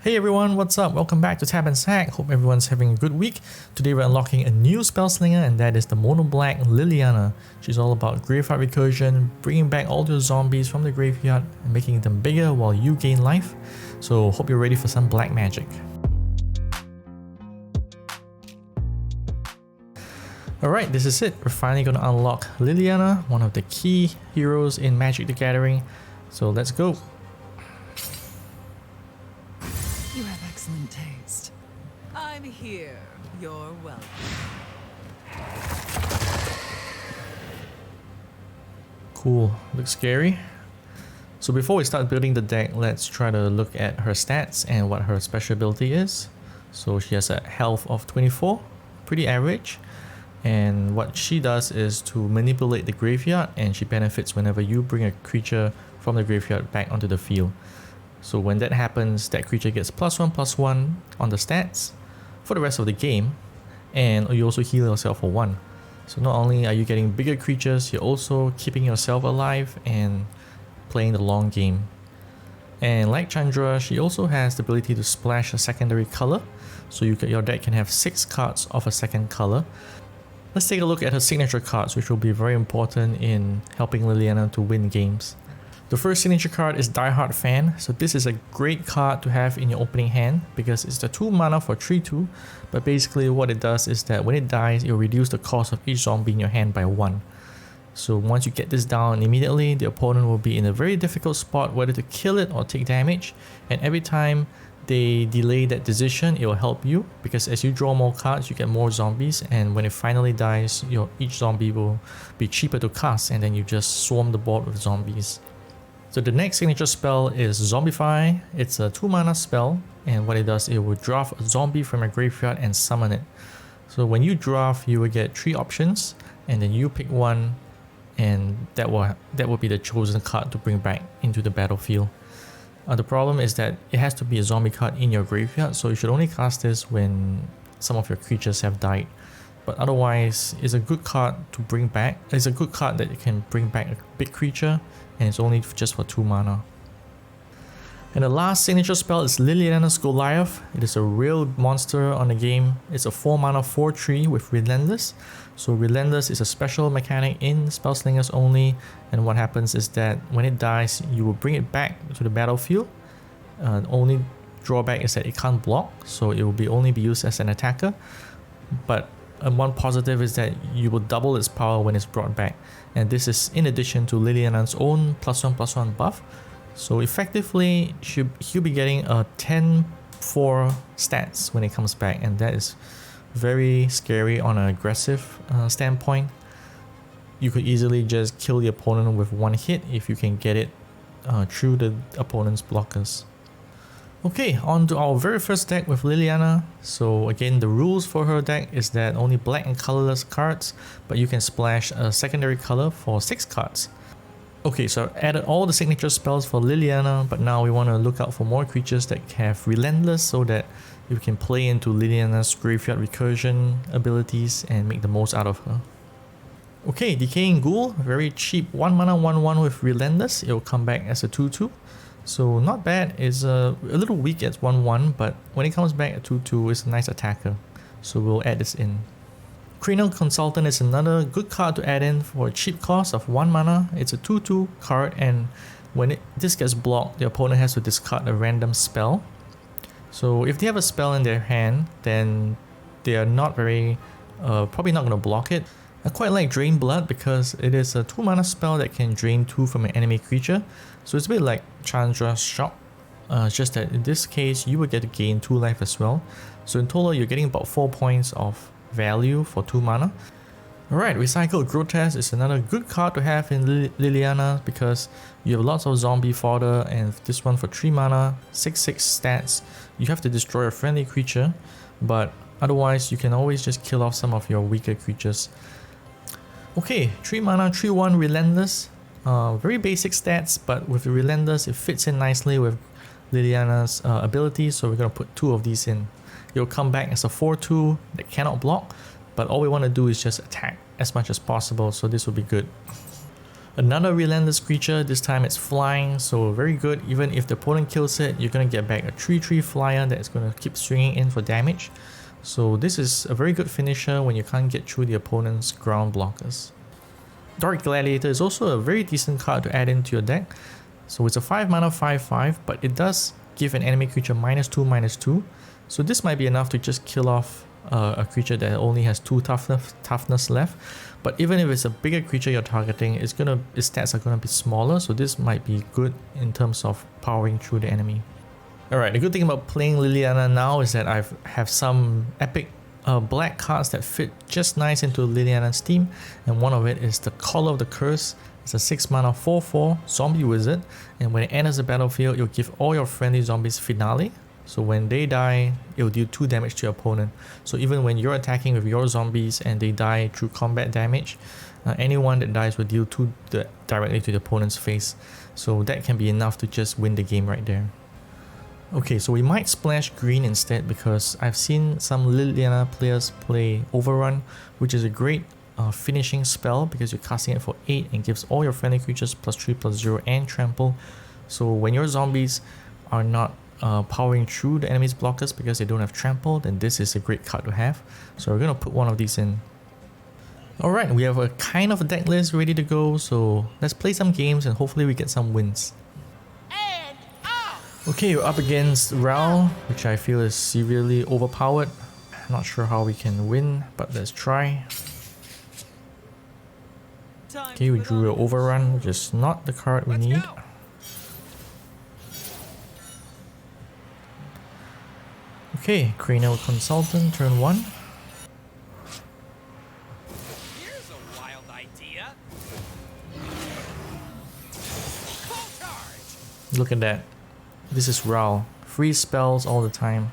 Hey everyone, what's up? Welcome back to Tap and Sack. Hope everyone's having a good week. Today we're unlocking a new Spellslinger, and that is the Mono Black Liliana. She's all about graveyard recursion, bringing back all your zombies from the graveyard and making them bigger while you gain life. So hope you're ready for some black magic. Alright, this is it. We're finally going to unlock Liliana, one of the key heroes in Magic the Gathering. So let's go. You have excellent taste. I'm here. You're welcome. Cool. Looks scary. So before we start building the deck, let's try to look at her stats and what her special ability is. So she has a health of 24, pretty average. And what she does is to manipulate the graveyard, and she benefits whenever you bring a creature from the graveyard back onto the field. So when that happens, that creature gets +1/+1 on the stats for the rest of the game, and you also heal yourself for 1. So not only are you getting bigger creatures, you're also keeping yourself alive and playing the long game. And like Chandra, she also has the ability to splash a secondary color, so your deck can have 6 cards of a second color. Let's take a look at her signature cards, which will be very important in helping Liliana to win games. The first signature card is Diehard Fan. So this is a great card to have in your opening hand because it's the 2 mana for 3/2, but basically what it does is that when it dies, it will reduce the cost of each zombie in your hand by 1. So once you get this down immediately, the opponent will be in a very difficult spot whether to kill it or take damage, and every time they delay that decision, it will help you because as you draw more cards, you get more zombies, and when it finally dies, each zombie will be cheaper to cast, and then you just swarm the board with zombies. So the next signature spell is Zombify. It's a 2 mana spell, and what it does, it will draft a zombie from your graveyard and summon it. So when you draft, you will get 3 options, and then you pick one, and that will be the chosen card to bring back into the battlefield. The problem is that it has to be a zombie card in your graveyard, so you should only cast this when some of your creatures have died. But otherwise, it's a good card to bring back. It's a good card that you can bring back a big creature, and it's only just for 2 mana. And the last signature spell is Liliana's Goliath. It is a real monster on the game. It's a 4 mana 4/3 with Relentless. So Relentless is a special mechanic in Spellslingers only, and what happens is that when it dies, you will bring it back to the battlefield. The only drawback is that it can't block, so it will only be used as an attacker. But one positive is that you will double its power when it's brought back, and this is in addition to Liliana's own +1/+1 buff. So effectively, he'll be getting a 10/4 stats when it comes back, and that is very scary on an aggressive standpoint. You could easily just kill the opponent with 1 hit if you can get it through the opponent's blockers. Okay, on to our very first deck with Liliana. So again, the rules for her deck is that only black and colorless cards, but you can splash a secondary color for 6 cards. Okay, so I added all the signature spells for Liliana, but now we want to look out for more creatures that have Relentless so that you can play into Liliana's graveyard recursion abilities and make the most out of her. Okay, Decaying Ghoul, very cheap 1 mana 1/1 with Relentless. It will come back as a 2/2. So not bad. It's a little weak at 1/1, but when it comes back at 2/2, it's a nice attacker. So we'll add this in. Cranial Consultant is another good card to add in for a cheap cost of 1 mana. It's a 2/2 card, and when this gets blocked, the opponent has to discard a random spell. So if they have a spell in their hand, then they are not probably not going to block it. I quite like Drain Blood because it is a 2 mana spell that can drain 2 from an enemy creature. So it's a bit like Chandra's Shock. It's just that in this case, you will get to gain 2 life as well. So in total, you're getting about 4 points of value for 2 mana. Alright, Recycled Grotesque is another good card to have in Liliana because you have lots of zombie fodder, and this one for 3 mana, 6/6 stats. You have to destroy a friendly creature, but otherwise you can always just kill off some of your weaker creatures. Okay, 3 mana 3/1 Relentless. Very basic stats, but with the Relentless, it fits in nicely with Liliana's abilities, so we're going to put 2 of these in. It will come back as a 4/2 that cannot block, but all we want to do is just attack as much as possible, so this will be good. Another relentless creature, this time it's flying, so very good. Even if the opponent kills it, you're going to get back a 3/3 flyer that's going to keep swinging in for damage. So this is a very good finisher when you can't get through the opponent's ground blockers. Dark Gladiator is also a very decent card to add into your deck. So it's a 5 mana 5/5, but it does give an enemy creature -2/-2. So this might be enough to just kill off a creature that only has 2 toughness left. But even if it's a bigger creature you're targeting, its stats are gonna be smaller, so this might be good in terms of powering through the enemy. Alright, the good thing about playing Liliana now is that I have some epic black cards that fit just nice into Liliana's team, and one of it is the Call of the Curse. It's a 6 mana 4/4 zombie wizard, and when it enters the battlefield, you'll give all your friendly zombies Finale. So when they die, it'll deal 2 damage to your opponent. So even when you're attacking with your zombies and they die through combat damage, anyone that dies will deal 2 directly to the opponent's face. So that can be enough to just win the game right there. Okay, so we might splash green instead because I've seen some Liliana players play Overrun, which is a great finishing spell because you're casting it for 8 and gives all your friendly creatures +3/+0 and trample. So when your zombies are not powering through the enemy's blockers because they don't have trample, then this is a great card to have. So we're gonna put one of these in. Alright, we have a kind of a deck list ready to go, so let's play some games and hopefully we get some wins. Okay, we're up against Ral, which I feel is severely overpowered. Not sure how we can win, but let's try. Okay, we drew an Overrun, which is not the card we need. Okay, Cranial Consultant, turn 1. Here's a wild idea. Look at that. This is Ral. Free spells all the time.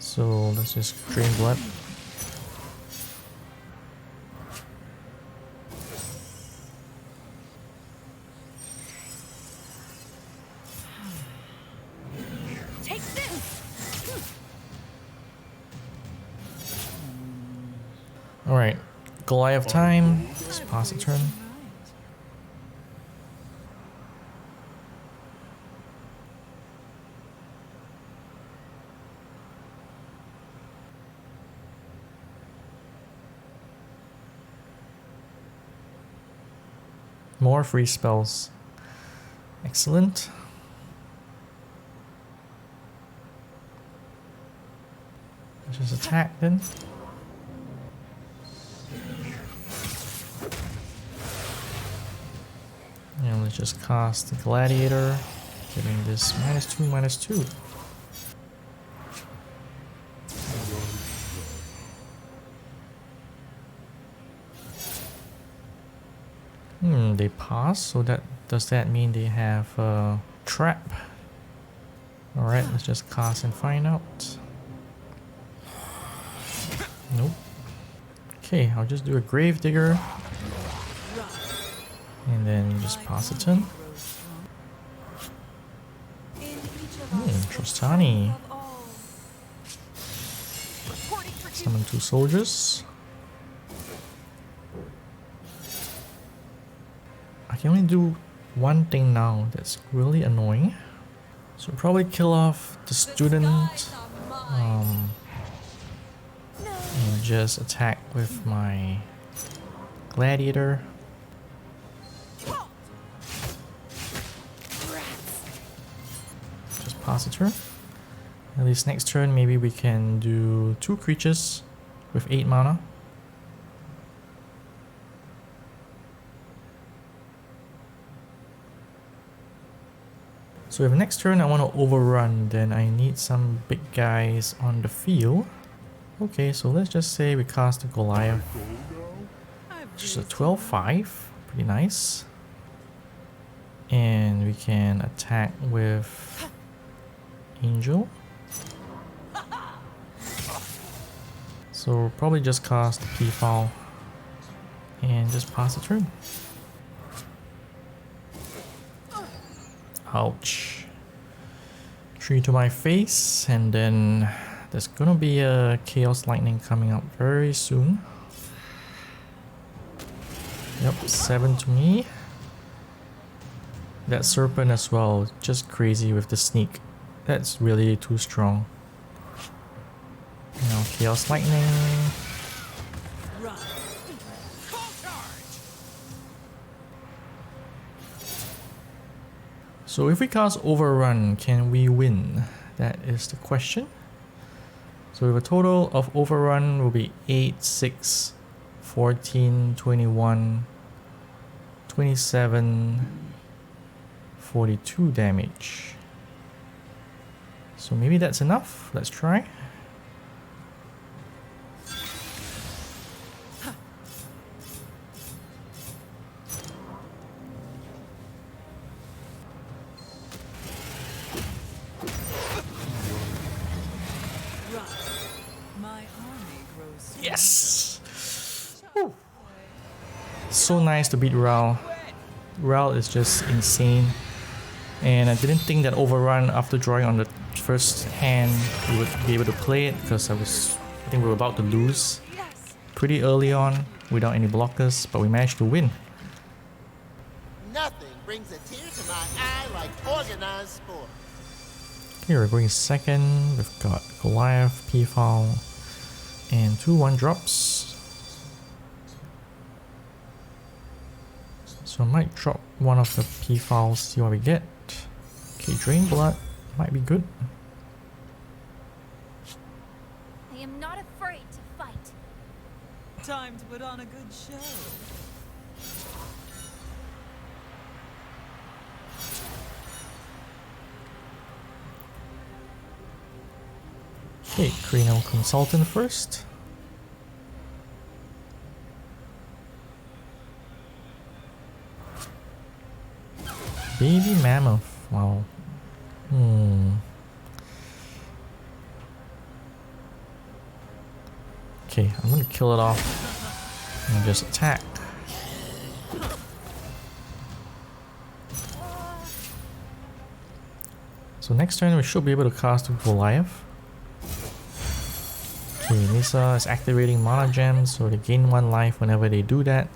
So let's just drain blood. Alright, Goliath time. Let's pass the turn. More free spells. Excellent. Let's just attack then. And let's just cast the Gladiator, getting this -2/-2. They pass, so does that mean they have a trap? Alright, let's just cast and find out. Nope. Okay, I'll just do a Gravedigger. And then just pass the turn. Trostani. Summon 2 soldiers. I can only do one thing now that's really annoying. So probably kill off the student and just attack with my Gladiator. Just pass the turn. At least next turn maybe we can do 2 creatures with 8 mana. So if next turn I want to overrun, then I need some big guys on the field. Okay, so let's just say we cast the Goliath. Just a 12/5, pretty nice. And we can attack with Angel. So probably just cast Peafoul and just pass the turn. Ouch. 3 to my face, and then there's gonna be a Chaos Lightning coming up very soon. Yep, 7 to me. That Serpent as well, just crazy with the sneak. That's really too strong. Now Chaos Lightning. So if we cast Overrun, can we win? That is the question. So we have a total of Overrun will be 8, 6, 14, 21, 27, 42 damage. So maybe that's enough. Let's try. Yes! Whew. So nice to beat Ral. Ral is just insane. And I didn't think that Overrun, after drawing on the first hand, we would be able to play it, because I think we were about to lose pretty early on without any blockers, but we managed to win. Nothing brings a tear to my eye like organized sport. Okay, we're going second. We've got Goliath, Peafoul, and 2 1-drops. So I might drop one of the Peafouls, see what we get. Okay, Drain Blood might be good. I am not afraid to fight. Time to put on a good show. Okay, Cranial Consultant first. Baby Mammoth, wow. Okay, I'm gonna kill it off and just attack. So next turn we should be able to cast Goliath. Okay, Nissa is activating Mana Gems, so they gain 1 life whenever they do that.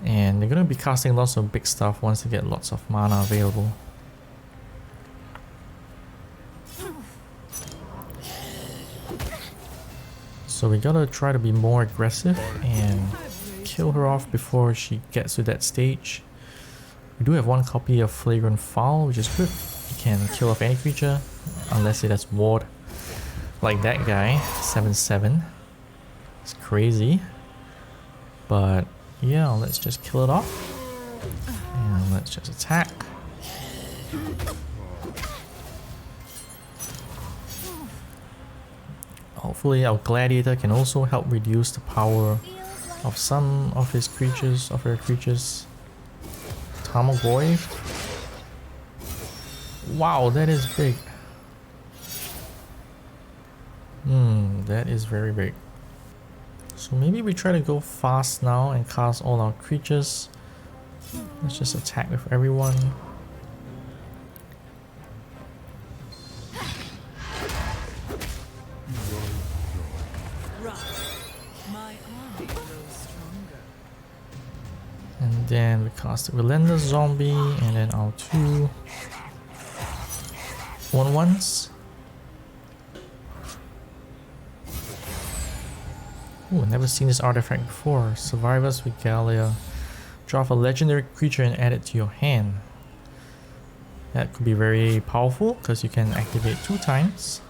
And they're gonna be casting lots of big stuff once they get lots of mana available. So we gotta try to be more aggressive and kill her off before she gets to that stage. We do have 1 copy of Flagrant Foul, which is good. You can kill off any creature unless it has ward. Like that guy, 7/7. It's crazy. But yeah, let's just kill it off. And let's just attack. Hopefully our Gladiator can also help reduce the power of some of his creatures, of her creatures. Tarmogoyf. Wow, that is big. That is very big. So maybe we try to go fast now and cast all our creatures. Let's just attack with everyone. And then we cast the Relentless Zombie, and then our 2 1/1s. Ooh, never seen this artifact before. Survivors Regalia. Draw a legendary creature and add it to your hand. That could be very powerful because you can activate 2 times.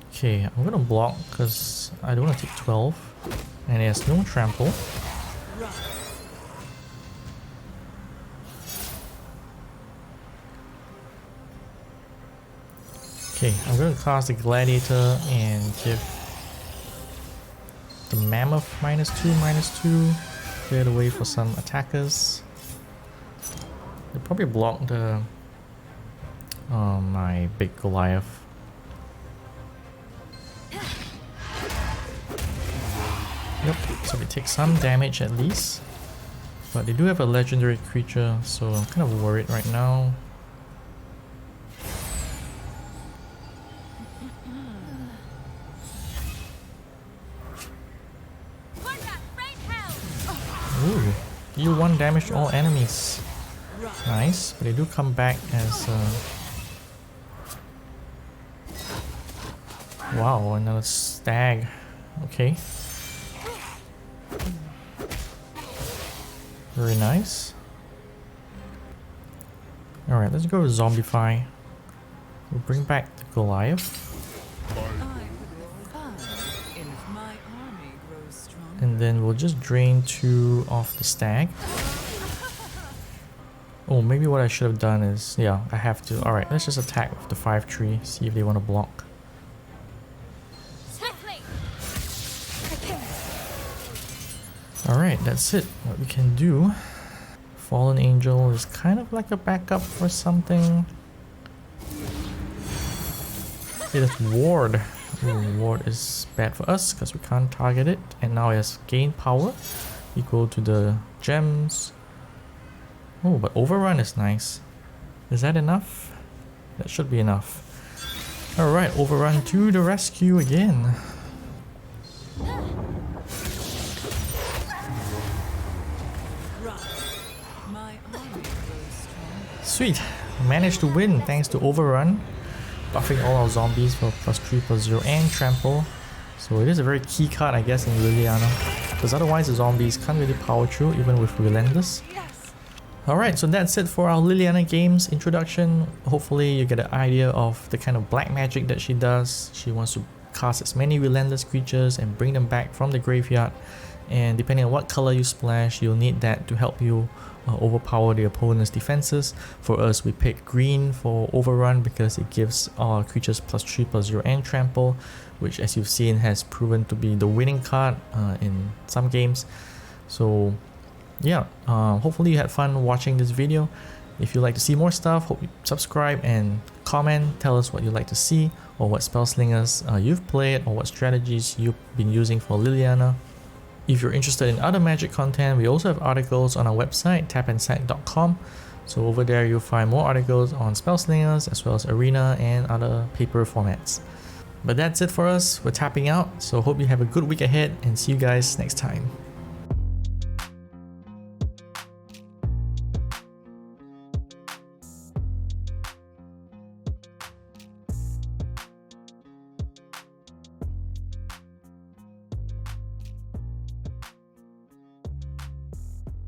Okay, I'm gonna block because I don't want to take 12. And it has no trample. Okay, I'm going to cast the Gladiator and give the Mammoth -2/-2. Clear the way for some attackers. They'll probably block the my big Goliath. Yep, so we take some damage at least. But they do have a legendary creature, so I'm kind of worried right now. Ooh, deal 1 damage to all enemies. Nice, but they do come back as wow, another stag. Okay. Very nice. Alright, let's go with Zombify. We'll bring back the Goliath. And then we'll just drain 2 off the stag. Oh, maybe what I should have done is, yeah, I have to. Alright, let's just attack with the 5-3, see if they want to block. Alright, that's it. What we can do. Fallen Angel is kind of like a backup for something. It is Ward. Ooh, Ward is bad for us because we can't target it. And now it has gain power equal to the gems. Oh, but Overrun is nice. Is that enough? That should be enough. Alright, Overrun to the rescue again. Sweet, managed to win thanks to Overrun, buffing all our zombies for +3/+0 and trample. So it is a very key card, I guess, in Liliana, because otherwise the zombies can't really power through even with relentless. Alright, so that's it for our Liliana games introduction. Hopefully you get an idea of the kind of black magic that she does. She wants to cast as many relentless creatures and bring them back from the graveyard, and depending on what color you splash, you'll need that to help you overpower the opponent's defenses. For us, we pick green for Overrun because it gives our creatures +3/+0 and trample, which, as you've seen, has proven to be the winning card in some games. So yeah, hopefully you had fun watching this video. If you'd like to see more stuff, hope you subscribe and comment. Tell us what you'd like to see, or what Spellslingers you've played, or what strategies you've been using for Liliana. If you're interested in other magic content, we also have articles on our website, tapandsec.com. So over there you'll find more articles on Spellslingers as well as Arena and other paper formats. But that's it for us. We're tapping out, so hope you have a good week ahead and see you guys next time.